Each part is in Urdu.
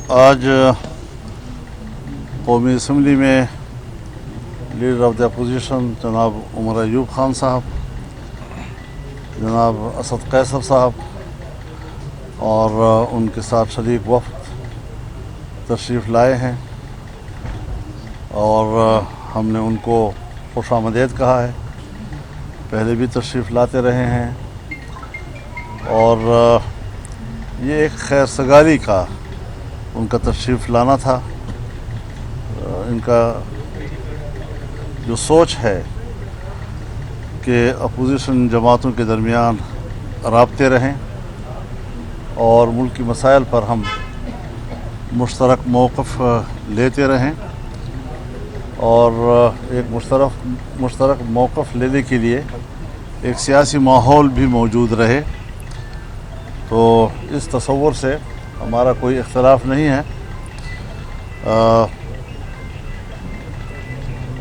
آج قومی اسمبلی میں لیڈر آف دی اپوزیشن جناب عمر ایوب خان صاحب، جناب اسد قیصر صاحب اور ان کے ساتھ شریک وفد تشریف لائے ہیں اور ہم نے ان کو خوش آمدید کہا ہے۔ پہلے بھی تشریف لاتے رہے ہیں اور یہ ایک خیر سگالی کا ان کا تشریف لانا تھا۔ ان کا جو سوچ ہے کہ اپوزیشن جماعتوں کے درمیان رابطے رہیں اور ملکی مسائل پر ہم مشترک موقف لیتے رہیں اور ایک مشترک موقف لینے کے لیے ایک سیاسی ماحول بھی موجود رہے، تو اس تصور سے ہمارا کوئی اختلاف نہیں ہے۔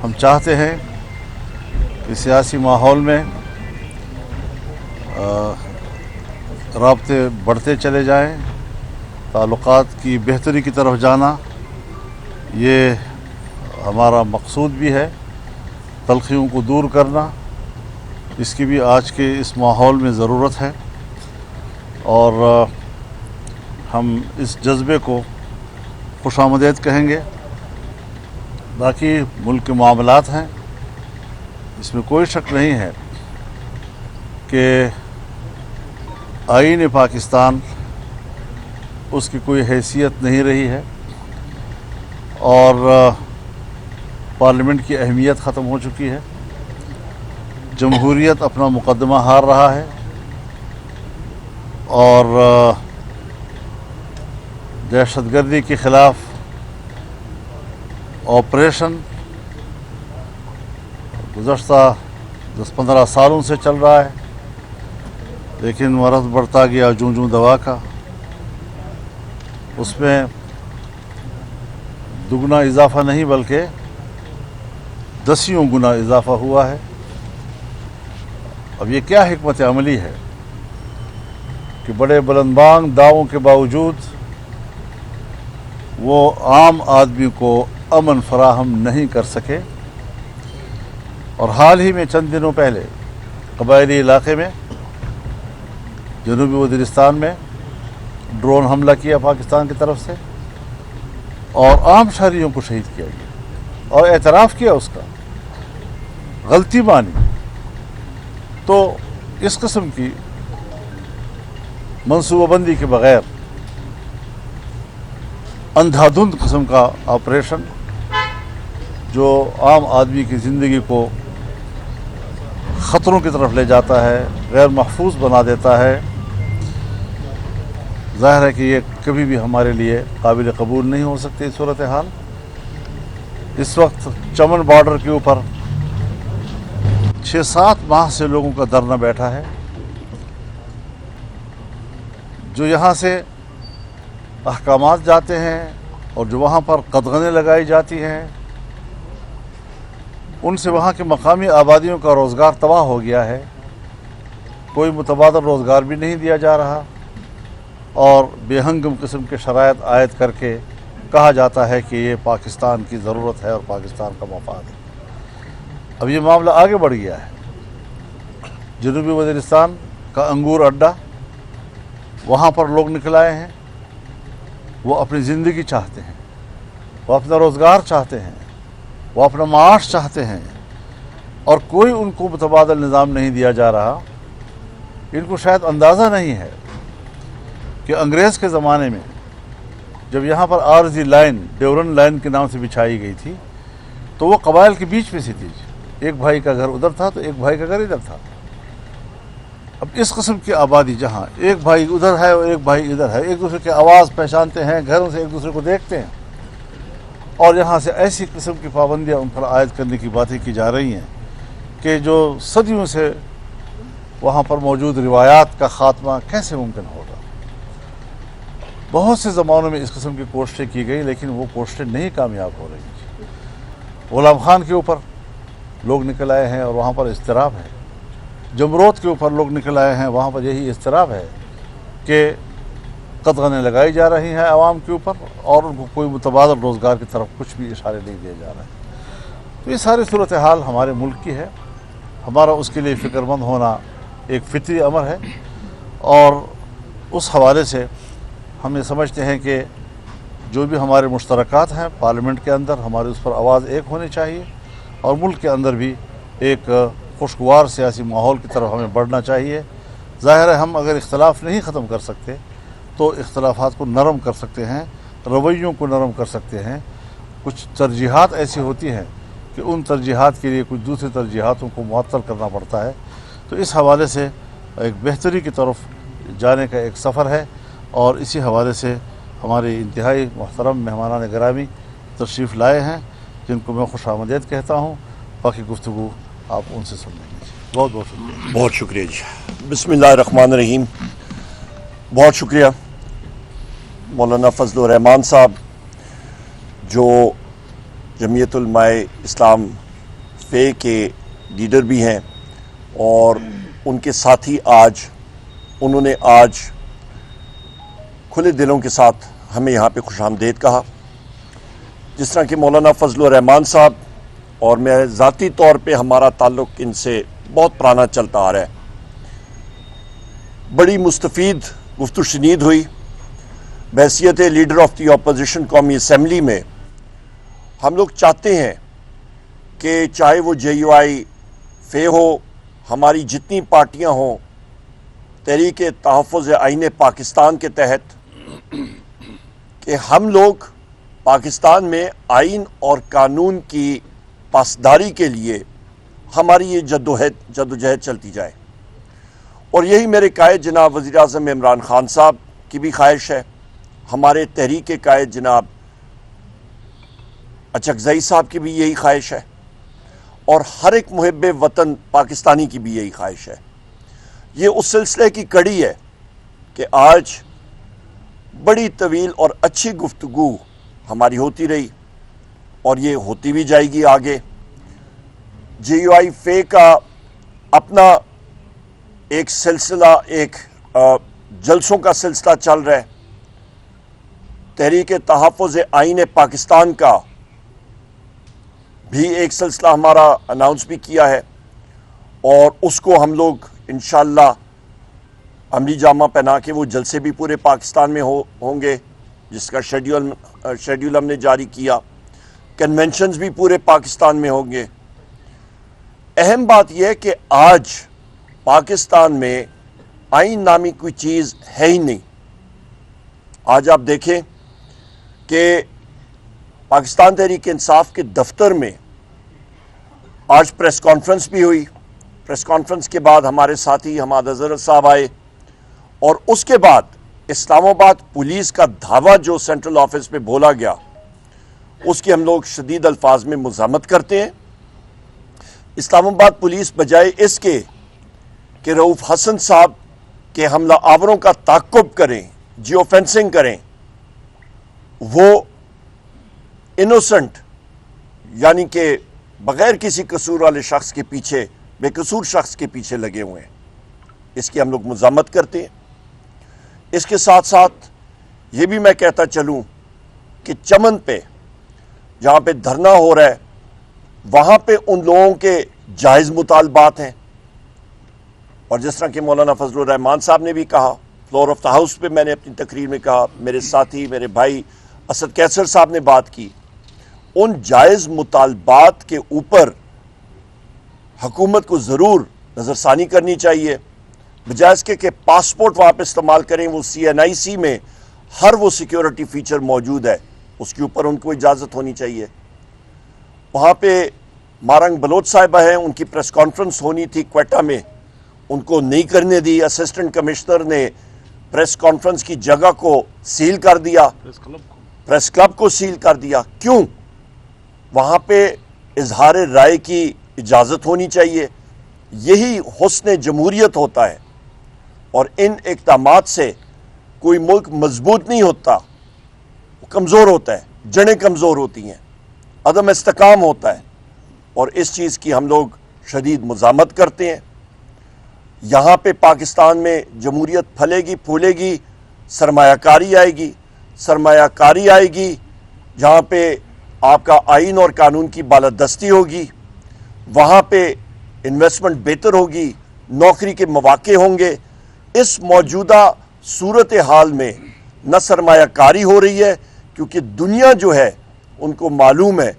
ہم چاہتے ہیں کہ سیاسی ماحول میں رابطے بڑھتے چلے جائیں، تعلقات کی بہتری کی طرف جانا یہ ہمارا مقصود بھی ہے۔ تلخیوں کو دور کرنا اس کی بھی آج کے اس ماحول میں ضرورت ہے اور ہم اس جذبے کو خوش آمدید کہیں گے۔ باقی ملک کے معاملات ہیں، اس میں کوئی شک نہیں ہے کہ آئین پاکستان اس کی کوئی حیثیت نہیں رہی ہے اور پارلیمنٹ کی اہمیت ختم ہو چکی ہے۔ جمہوریت اپنا مقدمہ ہار رہا ہے اور دہشت گردی کے خلاف آپریشن گزشتہ 10-15 سالوں سے چل رہا ہے، لیکن مرض بڑھتا گیا جوں دوا کا۔ اس میں دگنا اضافہ نہیں بلکہ 10 گنا اضافہ ہوا ہے۔ اب یہ کیا حکمت عملی ہے کہ بڑے بلند بانگ دعووں کے باوجود وہ عام آدمی کو امن فراہم نہیں کر سکے، اور حال ہی میں چند دنوں پہلے قبائلی علاقے میں جنوبی وزیرستان میں ڈرون حملہ کیا پاکستان کی طرف سے اور عام شہریوں کو شہید کیا گیا اور اعتراف کیا اس کا، غلطی مانی۔ تو اس قسم کی منصوبہ بندی کے بغیر اندھا دھند قسم کا آپریشن جو عام آدمی کی زندگی کو خطروں کی طرف لے جاتا ہے، غیر محفوظ بنا دیتا ہے، ظاہر ہے کہ یہ کبھی بھی ہمارے لیے قابل قبول نہیں ہو سکتی صورتحال۔ اس وقت چمن بارڈر کے اوپر 6-7 ماہ سے لوگوں کا دھرنا بیٹھا ہے، جو یہاں سے احکامات جاتے ہیں اور جو وہاں پر قدغنیں لگائی جاتی ہیں، ان سے وہاں کے مقامی آبادیوں کا روزگار تباہ ہو گیا ہے، کوئی متبادل روزگار بھی نہیں دیا جا رہا اور بے ہنگم قسم کے شرائط عائد کر کے کہا جاتا ہے کہ یہ پاکستان کی ضرورت ہے اور پاکستان کا مفاد ہے۔ اب یہ معاملہ آگے بڑھ گیا ہے۔ جنوبی وزیرستان کا انگور اڈا، وہاں پر لوگ نکل آئے ہیں، وہ اپنی زندگی چاہتے ہیں، وہ اپنا روزگار چاہتے ہیں، وہ اپنا معاش چاہتے ہیں اور کوئی ان کو متبادل نظام نہیں دیا جا رہا۔ ان کو شاید اندازہ نہیں ہے کہ انگریز کے زمانے میں جب یہاں پر عارضی لائن ڈیورن لائن کے نام سے بچھائی گئی تھی تو وہ قبائل کے بیچ میں سے تھی، ایک بھائی کا گھر ادھر تھا تو ایک بھائی کا گھر ادھر تھا۔ اب اس قسم کی آبادی جہاں ایک بھائی ادھر ہے اور ایک بھائی ادھر ہے، ایک دوسرے کی آواز پہچانتے ہیں، گھروں سے ایک دوسرے کو دیکھتے ہیں، اور یہاں سے ایسی قسم کی پابندیاں ان پر عائد کرنے کی باتیں کی جا رہی ہیں کہ جو صدیوں سے وہاں پر موجود روایات کا خاتمہ کیسے ممکن ہوگا۔ بہت سے زمانوں میں اس قسم کی کوششیں کی گئی لیکن وہ کوششیں نہیں کامیاب ہو رہی۔ غلام خان کے اوپر لوگ نکل آئے ہیں اور وہاں پر اضطراب ہے، جمروت کے اوپر لوگ نکل آئے ہیں، وہاں پر یہی اضطراب ہے کہ قدغنیں لگائی جا رہی ہیں عوام کے اوپر، اور ان کو کوئی متبادل روزگار کی طرف کچھ بھی اشارے نہیں دیے جا رہے ہیں۔ تو یہ ساری صورتحال ہمارے ملک کی ہے، ہمارا اس کے لیے فکر مند ہونا ایک فطری امر ہے، اور اس حوالے سے ہم یہ سمجھتے ہیں کہ جو بھی ہمارے مشترکات ہیں پارلیمنٹ کے اندر، ہماری اس پر آواز ایک ہونی چاہیے، اور ملک کے اندر بھی ایک خوشگوار سیاسی ماحول کی طرف ہمیں بڑھنا چاہیے۔ ظاہر ہے ہم اگر اختلاف نہیں ختم کر سکتے تو اختلافات کو نرم کر سکتے ہیں، رویوں کو نرم کر سکتے ہیں۔ کچھ ترجیحات ایسی ہوتی ہیں کہ ان ترجیحات کے لیے کچھ دوسری ترجیحاتوں کو معطل کرنا پڑتا ہے۔ تو اس حوالے سے ایک بہتری کی طرف جانے کا ایک سفر ہے، اور اسی حوالے سے ہمارے انتہائی محترم مہمانان گرامی تشریف لائے ہیں، جن کو میں خوش آمدید کہتا ہوں۔ باقی گفتگو آپ ان سے سن لیں گے۔ بہت بہت شکریہ۔ بہت شکریہ جی۔ بسم اللہ الرحمن الرحیم۔ بہت شکریہ مولانا فضل الرحمان صاحب، جو جمعیت علماء اسلام فے کے لیڈر بھی ہیں، اور ان کے ساتھی انہوں نے آج کھلے دلوں کے ساتھ ہمیں یہاں پہ خوش آمدید کہا۔ جس طرح کہ مولانا فضل الرحمان صاحب اور میں ذاتی طور پہ ہمارا تعلق ان سے بہت پرانا چلتا آ رہا ہے، بڑی مستفید گفت و شنید ہوئی۔ بحیثیت لیڈر آف دی اپوزیشن قومی اسمبلی میں ہم لوگ چاہتے ہیں کہ چاہے وہ JUI فے ہو، ہماری جتنی پارٹیاں ہوں، تحریک تحفظ آئین پاکستان کے تحت، کہ ہم لوگ پاکستان میں آئین اور قانون کی پاسداری کے لیے ہماری یہ جدوجہد چلتی جائے۔ اور یہی میرے قائد جناب وزیر اعظم عمران خان صاحب کی بھی خواہش ہے، ہمارے تحریک کے قائد جناب اچکزئی صاحب کی بھی یہی خواہش ہے، اور ہر ایک محب وطن پاکستانی کی بھی یہی خواہش ہے۔ یہ اس سلسلے کی کڑی ہے کہ آج بڑی طویل اور اچھی گفتگو ہماری ہوتی رہی، اور یہ ہوتی بھی جائے گی آگے۔ JUI فے کا اپنا ایک سلسلہ، ایک جلسوں کا سلسلہ چل رہا ہے۔ تحریک تحفظ آئین پاکستان کا بھی ایک سلسلہ ہمارا اناؤنس بھی کیا ہے، اور اس کو ہم لوگ انشاءاللہ عملی جامہ پہنا کے وہ جلسے بھی پورے پاکستان میں ہوں گے، جس کا شیڈیول ہم نے جاری کیا۔ کنونشنز بھی پورے پاکستان میں ہوں گے۔ اہم بات یہ ہے کہ آج پاکستان میں آئین نامی کوئی چیز ہے ہی نہیں۔ آج آپ دیکھیں کہ پاکستان تحریک انصاف کے دفتر میں آج پریس کانفرنس بھی ہوئی۔ پریس کانفرنس کے بعد ہمارے ساتھی حماد حضرت صاحب آئے، اور اس کے بعد اسلام آباد پولیس کا دھاوا جو سینٹرل آفس پہ بولا گیا، اس کی ہم لوگ شدید الفاظ میں مذمت کرتے ہیں۔ اسلام آباد پولیس بجائے اس کے کہ رؤوف حسن صاحب کے حملہ آوروں کا تعاقب کریں، جیو فینسنگ کریں، وہ انوسنٹ یعنی کہ بغیر کسی قصور والے شخص کے پیچھے، بے قصور شخص کے پیچھے لگے ہوئے ہیں، اس کی ہم لوگ مذمت کرتے ہیں۔ اس کے ساتھ ساتھ یہ بھی میں کہتا چلوں کہ چمن پہ جہاں پہ دھرنا ہو رہا ہے، وہاں پہ ان لوگوں کے جائز مطالبات ہیں، اور جس طرح کہ مولانا فضل الرحمان صاحب نے بھی کہا، فلور آف دا ہاؤس پہ میں نے اپنی تقریر میں کہا، میرے ساتھی میرے بھائی اسد کیسر صاحب نے بات کی، ان جائز مطالبات کے اوپر حکومت کو ضرور نظر ثانی کرنی چاہیے، بجائے اس کے کہ پاسپورٹ وہاں پہ استعمال کریں۔ وہ CNIC میں ہر وہ سیکیورٹی فیچر موجود ہے، اس کے اوپر ان کو اجازت ہونی چاہیے۔ وہاں پہ مارنگ بلوچ صاحبہ ہیں، ان کی پریس کانفرنس ہونی تھی کوئٹہ میں، ان کو نہیں کرنے دی۔ اسسٹنٹ کمشنر نے پریس کانفرنس کی جگہ کو سیل کر دیا، پریس کلب کو سیل کر دیا۔ کیوں؟ وہاں پہ اظہار رائے کی اجازت ہونی چاہیے۔ یہی حسن جمہوریت ہوتا ہے، اور ان اقدامات سے کوئی ملک مضبوط نہیں ہوتا، وہ کمزور ہوتا ہے، جڑیں کمزور ہوتی ہیں، عدم استحکام ہوتا ہے، اور اس چیز کی ہم لوگ شدید مذمت کرتے ہیں۔ یہاں پہ پاکستان میں جمہوریت پھلے گی پھولے گی سرمایہ کاری آئے گی جہاں پہ آپ کا آئین اور قانون کی بالادستی ہوگی، وہاں پہ انویسٹمنٹ بہتر ہوگی، نوکری کے مواقع ہوں گے۔ اس موجودہ صورتحال میں نہ سرمایہ کاری ہو رہی ہے، کیونکہ دنیا جو ہے ان کو معلوم ہے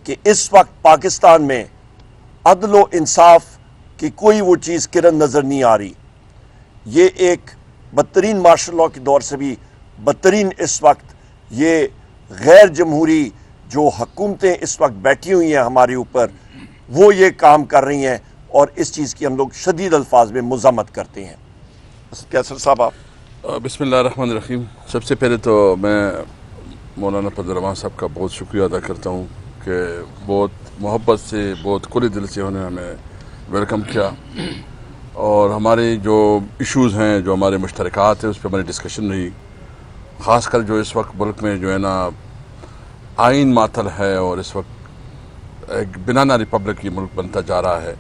کہ اس وقت پاکستان میں عدل و انصاف کی کوئی وہ چیز کرن نظر نہیں آ رہی۔ یہ ایک بدترین مارشل لاء کے دور سے بھی بدترین اس وقت یہ غیر جمہوری جو حکومتیں اس وقت بیٹھی ہوئی ہیں ہمارے اوپر، وہ یہ کام کر رہی ہیں، اور اس چیز کی ہم لوگ شدید الفاظ میں مذمت کرتے ہیں۔ کیسر صاحب آپ۔ بسم اللہ الرحمن الرحیم۔ سب سے پہلے تو میں مولانا فضل الرحمان صاحب کا بہت شکریہ ادا کرتا ہوں کہ بہت محبت سے، بہت کھلے دل سے انہوں نے ہمیں ویلکم کیا، اور ہمارے جو ایشوز ہیں، جو ہمارے مشترکات ہیں، اس پہ ہماری ڈسکشن رہی۔ خاص کر جو اس وقت ملک میں جو ہے نا آئین معطل ہے، اور اس وقت ایک بنانا ریپبلک یہ ملک بنتا جا رہا ہے،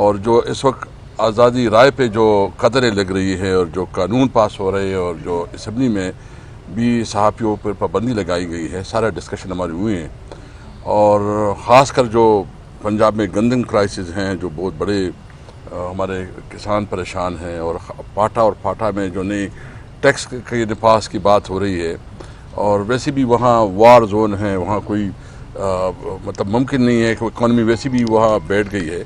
اور جو اس وقت آزادی رائے پہ جو قدریں لگ رہی ہے، اور جو قانون پاس ہو رہے ہیں، اور جو اسمبلی میں بھی صحافیوں پر پابندی لگائی گئی ہے، سارا ڈسکشن ہماری ہوئی ہیں۔ اور خاص کر جو پنجاب میں گندم کرائسز ہیں، جو بہت بڑے ہمارے کسان پریشان ہیں، اور پاٹا اور پھاٹا میں جو نئی ٹیکس کے نفاذ کی بات ہو رہی ہے، اور ویسے بھی وہاں وار زون ہے، وہاں کوئی مطلب ممکن نہیں ہے کہ اکانومی ویسی بھی وہاں بیٹھ گئی ہے۔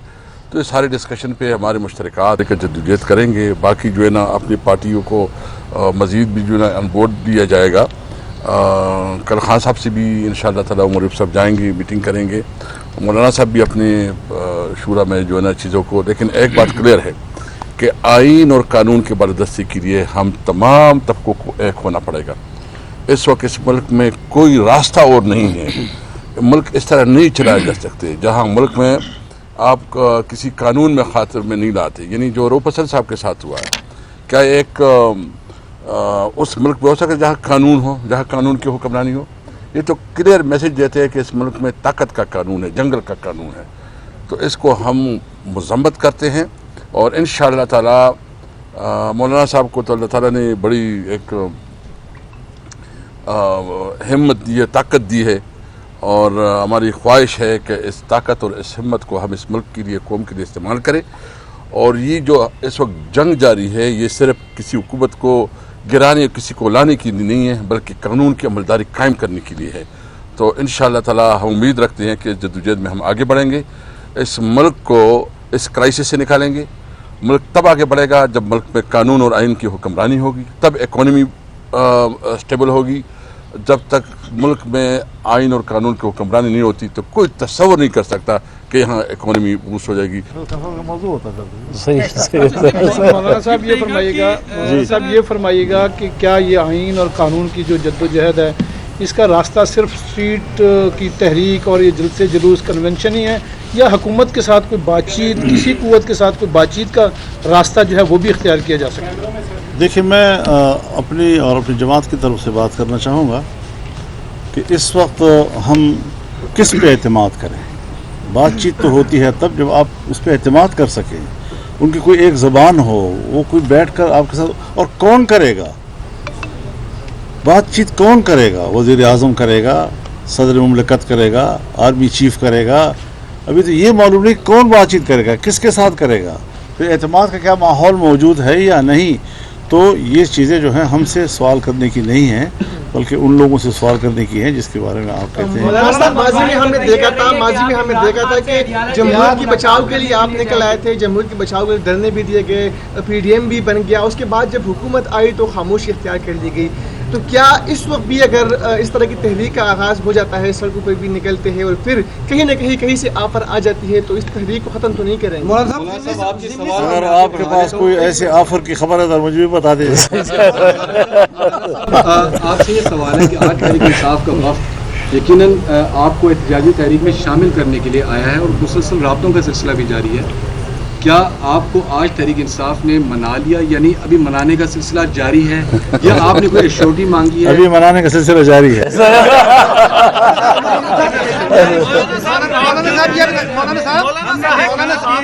تو اس سارے ڈسکشن پہ ہمارے مشترکات ایک جدوجہد کریں گے۔ باقی جو ہے نا اپنی پارٹیوں کو مزید بھی جو ہے نا آن بورڈ دیا جائے گا۔ کل خان صاحب سے بھی انشاءاللہ تعالی عمر صاحب جائیں گے، میٹنگ کریں گے، مولانا صاحب بھی اپنے شورا میں جو ہے نا چیزوں کو، لیکن ایک بات کلیئر ہے کہ آئین اور قانون کے بالادستی کے لیے ہم تمام طبقوں کو ایک ہونا پڑے گا۔ اس وقت اس ملک میں کوئی راستہ اور نہیں ہے، ملک اس طرح نہیں چلائے جا سکتے جہاں ملک میں آپ کسی قانون میں خاطر میں نہیں لاتے، یعنی جو روپسل صاحب کے ساتھ ہوا ہے، کیا ایک اس ملک میں ہو سکے جہاں قانون ہو، جہاں قانون کی حکمرانی ہو؟ یہ تو کلیئر میسج دیتے ہیں کہ اس ملک میں طاقت کا قانون ہے، جنگل کا قانون ہے۔ تو اس کو ہم مذمت کرتے ہیں، اور انشاءاللہ تعالی مولانا صاحب کو تو اللہ تعالیٰ نے بڑی ایک ہمت دی ہے، طاقت دی ہے، اور ہماری خواہش ہے کہ اس طاقت اور اس ہمت کو ہم اس ملک کے لیے، قوم کے لیے استعمال کریں۔ اور یہ جو اس وقت جنگ جاری ہے، یہ صرف کسی حکومت کو گرانے یا کسی کو لانے کے لیے نہیں ہے، بلکہ قانون کی عملداری قائم کرنے کے لیے ہے۔ تو انشاءاللہ تعالی ہم امید رکھتے ہیں کہ اس جدوجہد میں ہم آگے بڑھیں گے، اس ملک کو اس کرائسس سے نکالیں گے۔ ملک تب آگے بڑھے گا جب ملک میں قانون اور آئین کی حکمرانی ہوگی، تب اکانومی اسٹیبل ہوگی۔ جب تک ملک میں آئین اور قانون کی حکمرانی نہیں ہوتی تو کوئی تصور نہیں کر سکتا کہ یہاں اکانومی بوسٹ ہو جائے گی۔ مولانا صاحب یہ فرمائیے گا کہ کیا یہ آئین اور قانون کی جو جدوجہد ہے، اس کا راستہ صرف اسٹریٹ کی تحریک اور یہ جلسے جلوس کنونشن ہی ہے، یا حکومت کے ساتھ کوئی بات چیت، کسی قوت کے ساتھ کوئی بات چیت کا راستہ جو ہے وہ بھی اختیار کیا جا سکتا ہے؟ دیکھیں، میں اپنی اور اپنی جماعت کی طرف سے بات کرنا چاہوں گا کہ اس وقت ہم کس پہ اعتماد کریں۔ بات چیت تو ہوتی ہے تب جب آپ اس پہ اعتماد کر سکیں، ان کی کوئی ایک زبان ہو، وہ کوئی بیٹھ کر آپ کے ساتھ، اور کون کرے گا بات چیت؟ کون کرے گا؟ وزیر اعظم کرے گا، صدر مملکت کرے گا، آرمی چیف کرے گا؟ ابھی تو یہ معلوم نہیں کون بات چیت کرے گا، کس کے ساتھ کرے گا، پھر اعتماد کا کیا ماحول موجود ہے یا نہیں۔ تو یہ چیزیں جو ہیں ہم سے سوال کرنے کی نہیں ہیں، بلکہ ان لوگوں سے سوال کرنے کی ہیں جس کے بارے میں آپ کہتے ہیں۔ ماضی میں ہم نے دیکھا تھا کہ جمہوریت کی بچاؤ کے لیے آپ نکل آئے تھے، جمہوریت کی بچاؤ کے لیے دھرنے بھی دیے گئے، پی ڈی ایم بھی بن گیا، اس کے بعد جب حکومت آئی تو خاموشی اختیار کر لی گئی۔ تو کیا اس وقت بھی اگر اس طرح کی تحریک کا آغاز ہو جاتا ہے، سڑکوں پہ بھی نکلتے ہیں اور پھر کہیں نہ کہیں سے آفر آ جاتی ہے، تو اس تحریک کو ختم تو نہیں کریں گے؟ اگر آپ کے پاس کوئی ایسے آفر کی خبر ہے تو مجھے بھی بتا دیں۔ آپ سے یہ سوال ہے کہ آج تحریک انصاف کا وفد یقیناً آپ کو احتجاجی تحریک میں شامل کرنے کے لیے آیا ہے، اور مسلسل رابطوں کا سلسلہ بھی جاری ہے۔ کیا آپ کو آج تحریک انصاف نے منا لیا، یعنی ابھی منانے کا سلسلہ جاری ہے، یا آپ نے کوئی ایشورٹی مانگی ہے؟ ابھی منانے کا سلسلہ جاری ہے۔ مولانا صاحب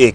1,